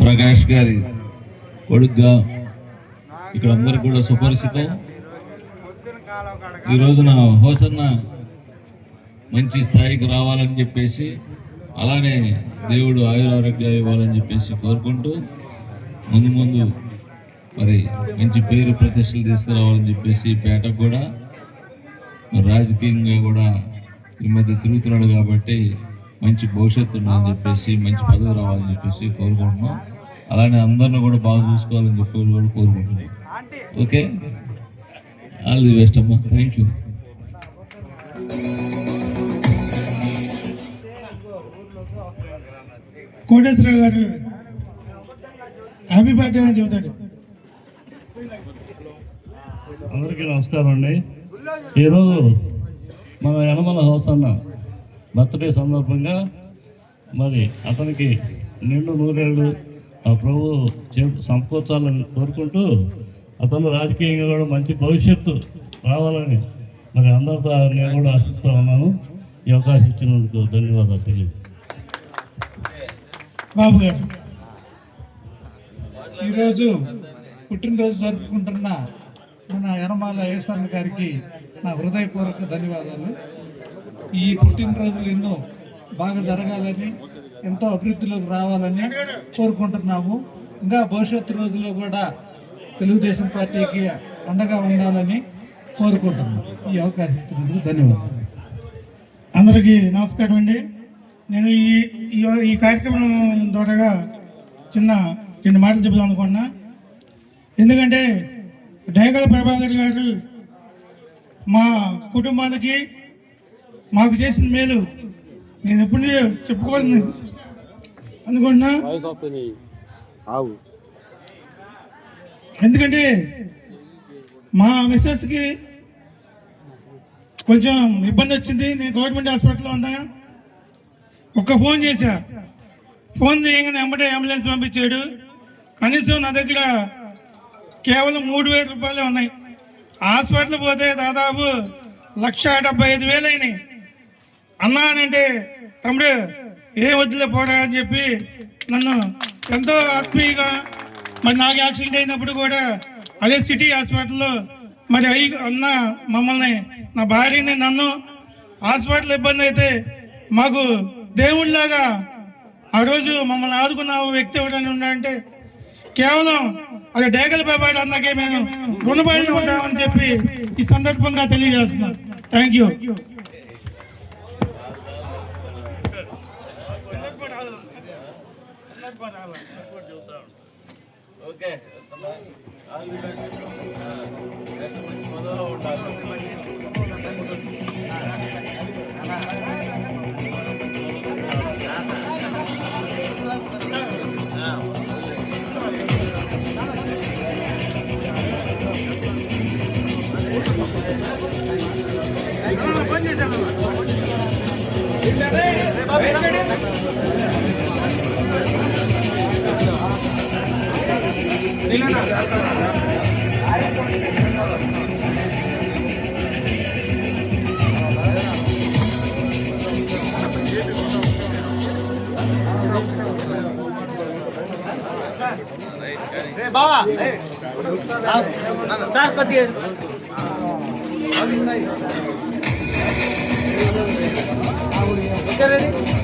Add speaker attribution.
Speaker 1: ప్రకాష్ గారి కొడుగ్గా ఇక్కడ అందరికి కూడా సుపరిచితం. ఈ రోజున హోసన్న మంచి స్థాయికి రావాలని చెప్పేసి, అలానే దేవుడు ఆయురారోగ్యాలు ఇవ్వాలని చెప్పేసి కోరుకుంటూ, ముందు ముందు మరి మంచి పేరు ప్రతిష్టలు తీసుకురావాలని చెప్పేసి, పేటకు కూడా రాజకీయంగా కూడా ఈ మధ్య తిరుగుతున్నాడు కాబట్టి మంచి భవిష్యత్తు ఉందని చెప్పేసి, మంచి పదవి రావాలని చెప్పేసి కోరుకుంటున్నాం. అలానే అందరిని కూడా బాగా చూసుకోవాలని చెప్పి కూడా కోరుకుంటున్నాం. ఓకే, ఆల్ ది బెస్ట్ అమ్మా. Thank you.
Speaker 2: కోటేశ్వరరావు గారు హ్యాపీ బర్త్డే అని చెబుతాడు.
Speaker 3: అందరికీ నమస్కారం అండి. ఈరోజు మన యనమల హోసన్న బర్త్డే సందర్భంగా మరి అతనికి నిండు నూరేళ్ళు ఆ ప్రభు సమకూర్చాలని కోరుకుంటూ, అతను రాజకీయంగా కూడా మంచి భవిష్యత్తు రావాలని మరి అందరితో నేను కూడా ఆశిస్తూ ఉన్నాను. ఈ అవకాశం ఇచ్చినందుకు ధన్యవాదాలు తెలియదు.
Speaker 2: బాబు గారు, ఈరోజు పుట్టినరోజు జరుపుకుంటున్న మన యనమల హోసన్న గారికి నా హృదయపూర్వక ధన్యవాదాలు. ఈ పుట్టినరోజులు ఎన్నో బాగా జరగాలని, ఎంతో అభివృద్ధిలోకి రావాలని కోరుకుంటున్నాము. ఇంకా భవిష్యత్తు రోజుల్లో కూడా తెలుగుదేశం పార్టీకి అండగా ఉండాలని కోరుకుంటున్నాము. ఈ అవకాశం ఇచ్చినందుకు ధన్యవాదాలు. అందరికీ నమస్కారం అండి. నేను ఈ కార్యక్రమం ద్వారా చిన్న 2 మాటలు చెబుదాం అనుకున్నా. ఎందుకంటే డేగల ప్రభాకర్ గారు మా కుటుంబానికి మాకు చేసిన మేలు నేను ఎప్పుడు చెప్పుకోవాలని అనుకున్నా. ఎందుకంటే మా మిస్సెస్కి కొంచెం ఇబ్బంది వచ్చింది. నేను గవర్నమెంట్ హాస్పిటల్లో ఉన్నా. ఫోన్ చేశా. ఫోన్ చేయగానే వెంబడే అంబులెన్స్ పంపించాడు. కనీసం నా దగ్గర కేవలం 3,000 రూపాయలే ఉన్నాయి. హాస్పిటల్ పోతే దాదాపు 1,75,000 అయినాయి. అన్నా అంటే తమ్ముడు ఏ వద్దులే పోరా అని చెప్పి నన్ను ఎంతో ఆత్మీయంగా, మరి నాకు యాక్సిడెంట్ అయినప్పుడు కూడా అదే సిటీ హాస్పిటల్లో మరి అన్న మమ్మల్ని, నా భార్యని, నన్ను హాస్పిటల్ ఇబ్బంది అయితే మాకు దేవుడిలాగా ఆ రోజు మమ్మల్ని ఆదుకున్న వ్యక్తి ఎవరైనా ఉన్నాడంటే కేవలం అది డేగల బాబాయ్ అన్నకే మేము రుణపడి ఉంటామని చెప్పి ఈ సందర్భంగా తెలియజేస్తున్నాను. Thank you.
Speaker 1: ఓకే,
Speaker 4: బావా సార్ కొద్దిగా ఓకే రెడీ.